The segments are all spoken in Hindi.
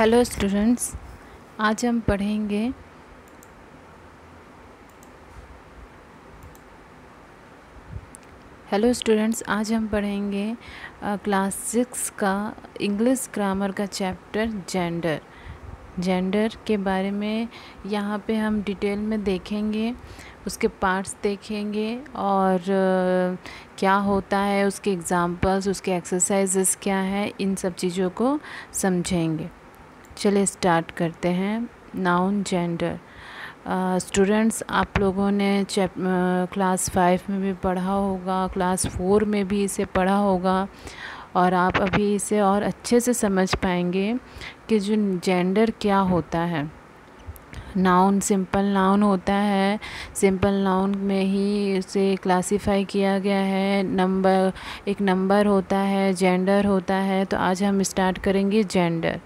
हेलो स्टूडेंट्स, आज हम पढ़ेंगे क्लास 6 का इंग्लिश ग्रामर का चैप्टर जेंडर के बारे में। यहाँ पे हम डिटेल में देखेंगे, उसके पार्ट्स देखेंगे और क्या होता है, उसके एग्जांपल्स, उसके एक्सरसाइजेस क्या है, इन सब चीज़ों को समझेंगे। चलिए स्टार्ट करते हैं। Noun gender. स्टूडेंट्स, आप लोगों ने क्लास 5 में भी पढ़ा होगा, क्लास 4 में भी इसे पढ़ा होगा और आप अभी इसे और अच्छे से समझ पाएंगे कि जो जेंडर क्या होता है। नाउन सिंपल नाउन होता है, सिंपल नाउन में ही इसे क्लासिफाई किया गया है। एक नंबर होता है, जेंडर होता है। तो आज हम स्टार्ट करेंगे जेंडर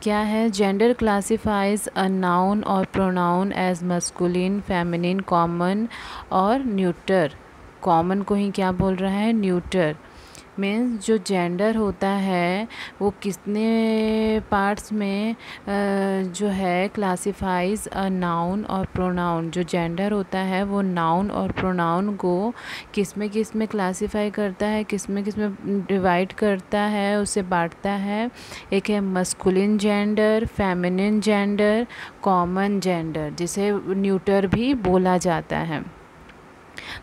क्या है। जेंडर क्लासिफाइज अ नाउन और pronoun as masculine, feminine, common और न्यूटर। कॉमन को ही क्या बोल रहा है, न्यूटर। मीन्स जो जेंडर होता है वो कितने पार्ट्स में जो है क्लासिफाइज अ नाउन और प्रोनाउन। जो जेंडर होता है वो नाउन और प्रोनाउन को किस में क्लासिफाई करता है, किस में डिवाइड करता है, उसे बांटता है। एक है masculine gender, feminine gender, common gender, जिसे न्यूटर भी बोला जाता है।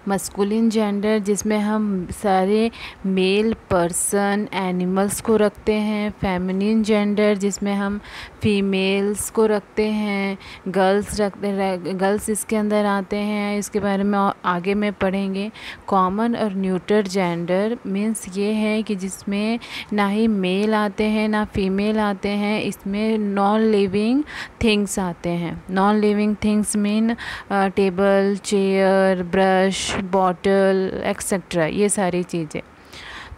मस्कुलिन जेंडर जिसमें हम सारे मेल पर्सन, एनिमल्स को रखते हैं। फेमिनिन जेंडर जिसमें हम फीमेल्स को रखते हैं, गर्ल्स इसके अंदर आते हैं। इसके बारे में आगे में पढ़ेंगे। कॉमन और न्यूटर जेंडर मीन्स ये है कि जिसमें ना ही मेल आते हैं ना फीमेल आते हैं, इसमें नॉन लिविंग थिंग्स आते हैं। Non living things mean table, chair, brush, bottle etcetera, ये सारी चीज़ें।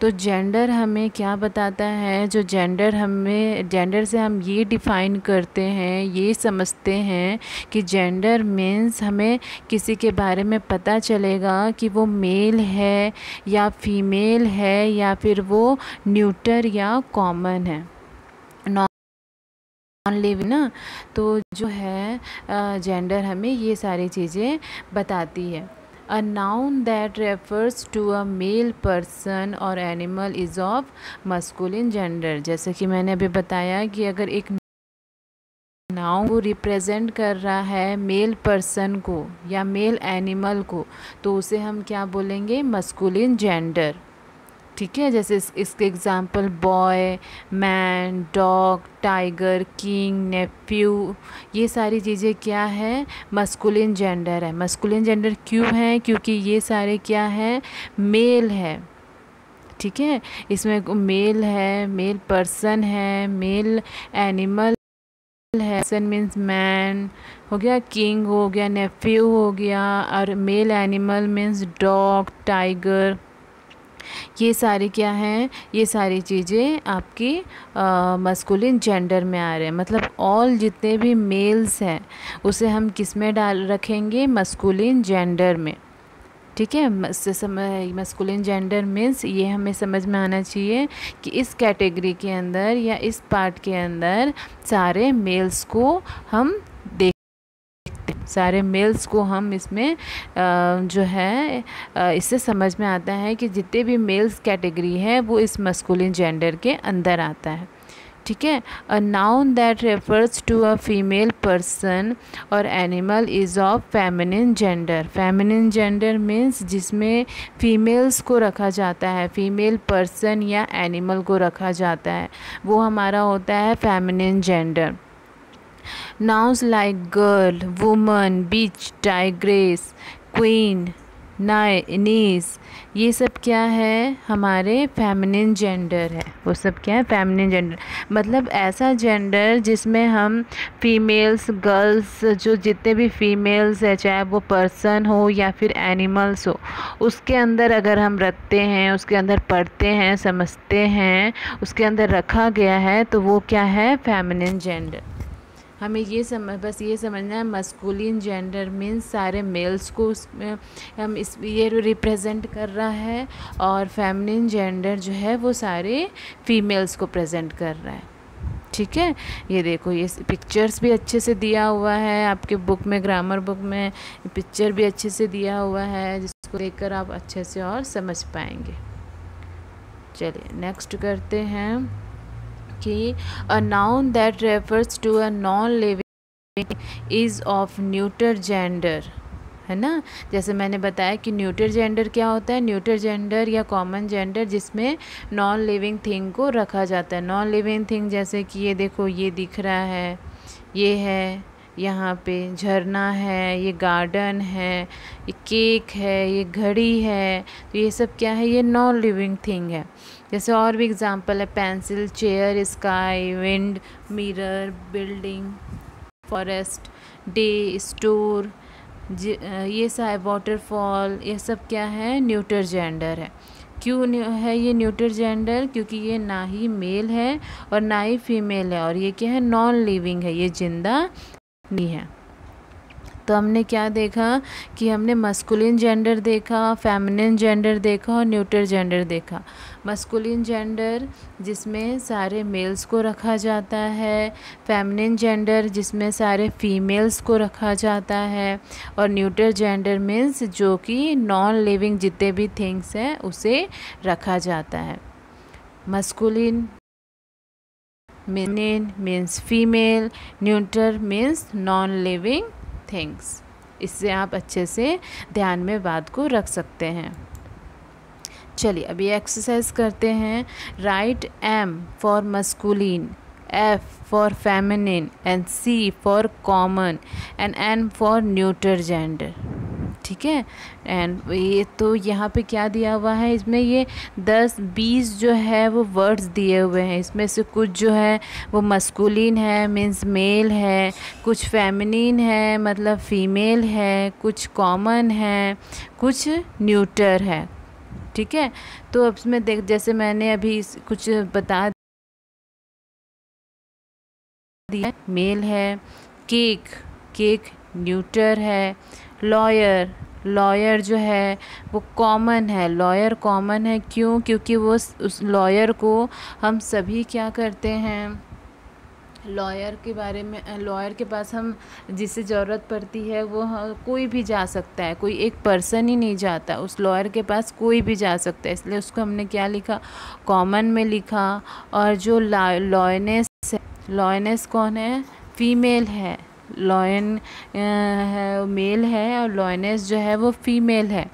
तो जेंडर हमें क्या बताता है, जो जेंडर से हम ये डिफ़ाइन करते हैं, ये समझते हैं कि जेंडर मीन्स हमें किसी के बारे में पता चलेगा कि वो मेल है या फीमेल है या फिर वो न्यूटर या कॉमन है, नॉन लिविंग ना। तो जो है जेंडर हमें ये सारी चीज़ें बताती है। A noun that refers to a male person or animal is of masculine gender। जैसे कि मैंने अभी बताया कि अगर एक नाउन को रिप्रेजेंट कर रहा है मेल पर्सन को या मेल एनिमल को, तो उसे हम क्या बोलेंगे, मस्कुलिन जेंडर। ठीक है। जैसे इसके example boy, man, dog, tiger, king, nephew, ये सारी चीज़ें क्या है, मस्कुलिन जेंडर है। मस्कुलिन जेंडर क्यों है, क्योंकि ये सारे क्या है, मेल है। ठीक है। इसमें मेल है, मेल पर्सन है, मेल एनिमल है। पर्सन मीन्स मैन हो गया, किंग हो गया, नेफ्यू हो गया, और male animal means dog, tiger. ये सारी क्या हैं, ये सारी चीज़ें आपकी मस्कुलिन जेंडर में आ रहे हैं। मतलब ऑल जितने भी मेल्स हैं उसे हम किस में रखेंगे, मस्कुलिन जेंडर में। ठीक है। मस्कुलिन जेंडर मीन्स ये हमें समझ में आना चाहिए कि इस कैटेगरी के अंदर या इस पार्ट के अंदर सारे मेल्स को हम इसमें जो है इससे समझ में आता है कि जितने भी मेल्स कैटेगरी है वो इस मस्कुलिन जेंडर के अंदर आता है। ठीक है। A noun that refers to a female person और animal is of feminine gender. Feminine gender means जिसमें फीमेल्स को रखा जाता है, फीमेल पर्सन या एनिमल को रखा जाता है, वो हमारा होता है feminine gender. Nouns like girl, woman, beach, tigress, queen, niece, ये सब क्या है, हमारे फेमिनिन जेंडर है। वो सब क्या है, फेमिनिन जेंडर। मतलब ऐसा जेंडर जिसमें हम फीमेल्स, गर्ल्स, जो जितने भी फीमेल्स है, चाहे वो पर्सन हो या फिर एनिमल्स हो, उसके अंदर अगर हम रखते हैं, उसके अंदर पढ़ते हैं, समझते हैं, उसके अंदर रखा गया है, तो वो क्या है, फेमिनिन जेंडर। हमें ये बस ये समझना है, मस्कुलिन जेंडर मीन्स सारे मेल्स को उसमें हम ये रिप्रेजेंट कर रहा है, और फेमिनिन जेंडर जो है वो सारे फीमेल्स को प्रेजेंट कर रहा है। ठीक है, ये देखो ये पिक्चर्स भी अच्छे से दिया हुआ है आपके बुक में, ग्रामर बुक में पिक्चर भी अच्छे से दिया हुआ है, जिसको देखकर आप अच्छे से और समझ पाएंगे। चलिए नेक्स्ट करते हैं कि a noun that refers to a non living is of neuter gender, है ना। जैसे मैंने बताया कि न्यूटर जेंडर क्या होता है, न्यूटर जेंडर या कॉमन जेंडर जिसमें नॉन लिविंग थिंग को रखा जाता है। नॉन लिविंग थिंग जैसे कि ये देखो ये दिख रहा है, ये है, यहाँ पे झरना है, ये गार्डन है, ये केक है, ये घड़ी है, तो ये सब क्या है, ये नॉन लिविंग थिंग है। जैसे और भी एग्जांपल है, pencil, chair, sky, wind, mirror, building, forest, day, store, ये सब वाटरफॉल, ये सब क्या है, न्यूटर जेंडर है। क्यों है ये न्यूटर जेंडर, क्योंकि ये ना ही मेल है और ना ही फीमेल है, और ये क्या है, नॉन लिविंग है, ये जिंदा नहीं है। तो हमने क्या देखा कि हमने मस्कुलिन जेंडर देखा, फेमिनिन जेंडर देखा और न्यूटर जेंडर देखा। मस्कुलिन जेंडर जिसमें सारे मेल्स को रखा जाता है, फेमिनिन जेंडर जिसमें सारे फीमेल्स को रखा जाता है, और न्यूटर जेंडर मीन्स जो कि नॉन लिविंग जितने भी थिंग्स हैं उसे रखा जाता है। Masculine means female, neuter means non living things. इससे आप अच्छे से ध्यान में बात को रख सकते हैं। चलिए अभी एक्सरसाइज करते हैं। Write M for masculine, F for feminine and C for common and N for neuter gender. ठीक है, एंड ये तो यहाँ पे क्या दिया हुआ है, इसमें ये 10-20 जो है वो वर्ड्स दिए हुए हैं। इसमें से कुछ जो है वो मस्कुलिन है मीन्स मेल है, कुछ फेमिनिन है मतलब फीमेल है, कुछ कॉमन है, कुछ न्यूटर है। ठीक है, तो अब इसमें देख, जैसे मैंने अभी कुछ बता दिया, मेल है, केक, केक न्यूटर है, लॉयर, लॉयर जो है वो कॉमन है, लॉयर कॉमन है। क्यों, क्योंकि वो उस लॉयर को हम सभी क्या करते हैं, लॉयर के बारे में, लॉयर के पास हम जिसे ज़रूरत पड़ती है वो कोई भी जा सकता है, कोई एक पर्सन ही नहीं जाता, उस लॉयर के पास कोई भी जा सकता है, इसलिए उसको हमने क्या लिखा, कॉमन में लिखा। और जो लॉयनेस है, लॉयनेस कौन है, फीमेल है, लॉयन है मेल है और लॉयनेस जो है वो फीमेल है,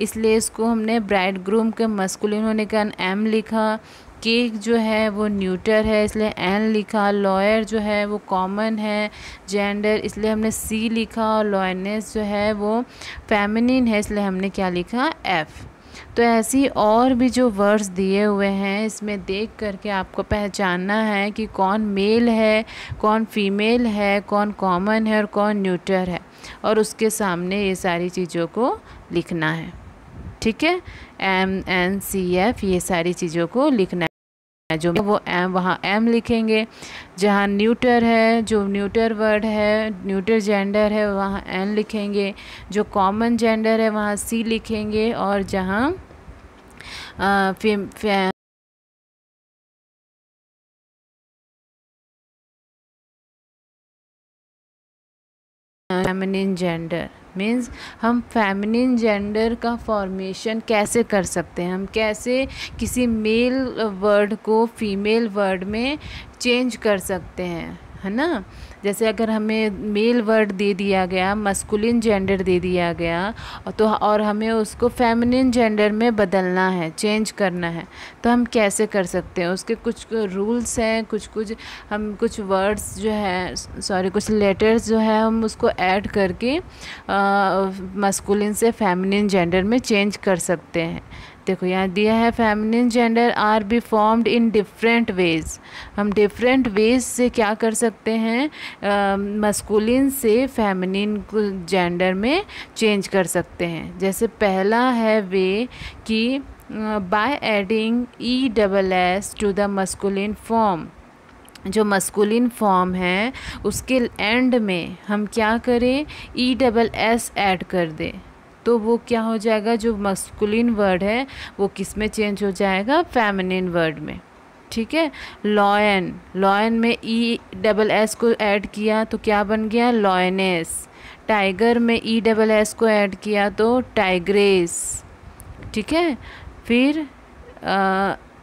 इसलिए इसको हमने ब्राइड ग्रूम के मस्कुलिन होने का एम लिखा। केक जो है वो न्यूटर है इसलिए एन लिखा, लॉयर जो है वो कॉमन है जेंडर इसलिए हमने सी लिखा, और लॉयनेस जो है वो फेमिनिन है इसलिए हमने क्या लिखा, एफ। तो ऐसी और भी जो वर्ड्स दिए हुए हैं इसमें देख करके आपको पहचानना है कि कौन मेल है, कौन फीमेल है, कौन कॉमन है और कौन न्यूटर है, और उसके सामने ये सारी चीज़ों को लिखना है। ठीक है, एम एन सी एफ ये सारी चीज़ों को लिखना है। जो वो एम वहाँ एम लिखेंगे, जहाँ न्यूटर है, जो न्यूटर वर्ड है, न्यूटर जेंडर है वहाँ एन लिखेंगे, जो कॉमन जेंडर है वहाँ सी लिखेंगे, और जहाँ फेमिनिन जेंडर मीन्स हम फेमिनिन जेंडर का फॉर्मेशन कैसे कर सकते हैं, हम कैसे किसी मेल वर्ड को फीमेल वर्ड में चेंज कर सकते हैं, है ना। जैसे अगर हमें मेल वर्ड दे दिया गया, मस्कुलिन जेंडर दे दिया गया, तो और हमें उसको फेमिनिन जेंडर में बदलना है, चेंज करना है, तो हम कैसे कर सकते हैं, उसके कुछ रूल्स हैं, हम कुछ वर्ड्स जो है कुछ लेटर्स जो है हम उसको ऐड करके मस्कुलिन से फेमिनिन जेंडर में चेंज कर सकते हैं। देखो यहाँ दिया है, feminine gender R be formed in different ways. हम डिफरेंट वेज से क्या कर सकते हैं, मस्कुलिन से फेमिनिन जेंडर में चेंज कर सकते हैं। जैसे पहला है वे कि by adding ESS to the masculine form, जो मस्कुलिन फॉर्म है उसके एंड में हम क्या करें, ESS ऐड कर दें, तो वो क्या हो जाएगा, जो मस्कुलिन वर्ड है वो किस में चेंज हो जाएगा, फेमिनिन वर्ड में। ठीक है। लॉयन, लॉयन में ई डबल एस को ऐड किया तो क्या बन गया, लॉयनेस। टाइगर में ई डबल एस को ऐड किया तो टाइग्रेस, ठीक है। फिर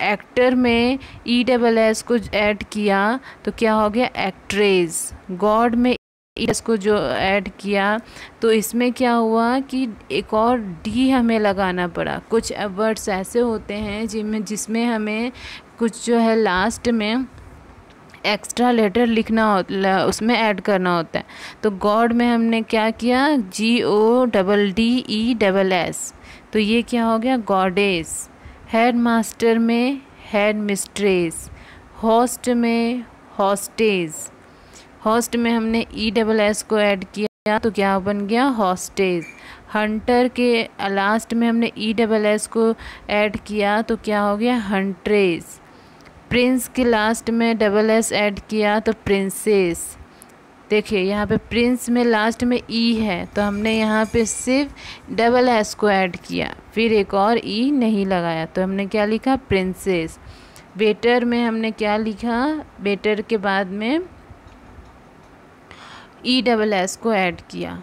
एक्टर में ई डबल एस को ऐड किया तो क्या हो गया, एक्ट्रेस। गॉड में इसको जो ऐड किया तो इसमें क्या हुआ कि एक और डी हमें लगाना पड़ा। कुछ वर्ड्स ऐसे होते हैं जिसमें हमें कुछ जो है लास्ट में एक्स्ट्रा लेटर लिखना होता, उसमें ऐड करना होता है। तो गॉड में हमने क्या किया, GODDESS, तो ये क्या हो गया, गॉडेस। हेड मास्टर में हेड मिस्ट्रेस। होस्ट में हॉस्टेज। होस्ट में हमने ESS को ऐड किया तो क्या बन गया, हॉस्टेज। हंटर के लास्ट में हमने ESS को ऐड किया तो क्या हो गया, हंट्रेस। प्रिंस के लास्ट में SS ऐड किया तो प्रिंसेस। देखिए यहाँ पे प्रिंस में लास्ट में ई है तो हमने यहाँ पे सिर्फ SS को ऐड किया, फिर एक और ई नहीं लगाया तो हमने क्या लिखा, प्रिंसेस। वेटर में हमने क्या लिखा, वेटर के बाद में ESS को ऐड किया,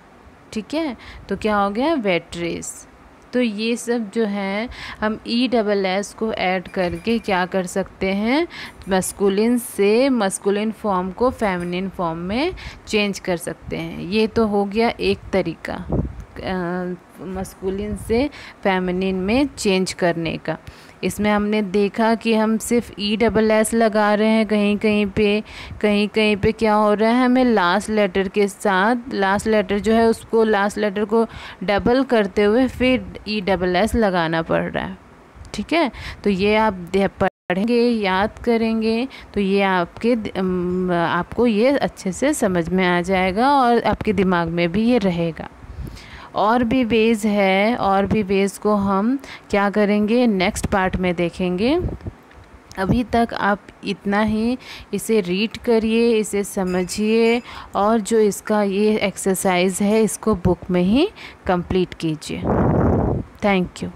ठीक है, तो क्या हो गया, वेट्रेस। तो ये सब जो है हम ESS को ऐड करके क्या कर सकते हैं, मस्कुलिन से मस्कुलिन फॉर्म को फेमिनिन फॉर्म में चेंज कर सकते हैं। ये तो हो गया एक तरीका मस्कुलिन से फेमिनिन में चेंज करने का। इसमें हमने देखा कि हम सिर्फ ESS लगा रहे हैं कहीं कहीं पे क्या हो रहा है, हमें लास्ट लेटर के साथ लास्ट लेटर जो है उसको लास्ट लेटर को डबल करते हुए फिर ESS लगाना पड़ रहा है, ठीक है। तो ये आप पढ़ेंगे, याद करेंगे तो ये आपको ये अच्छे से समझ में आ जाएगा और आपके दिमाग में भी ये रहेगा। और भी वेज़ है, और भी वेज़ को हम क्या करेंगे, नेक्स्ट पार्ट में देखेंगे। अभी तक आप इतना ही इसे रीड करिए, इसे समझिए और जो इसका ये एक्सरसाइज है इसको बुक में ही कंप्लीट कीजिए। Thank you.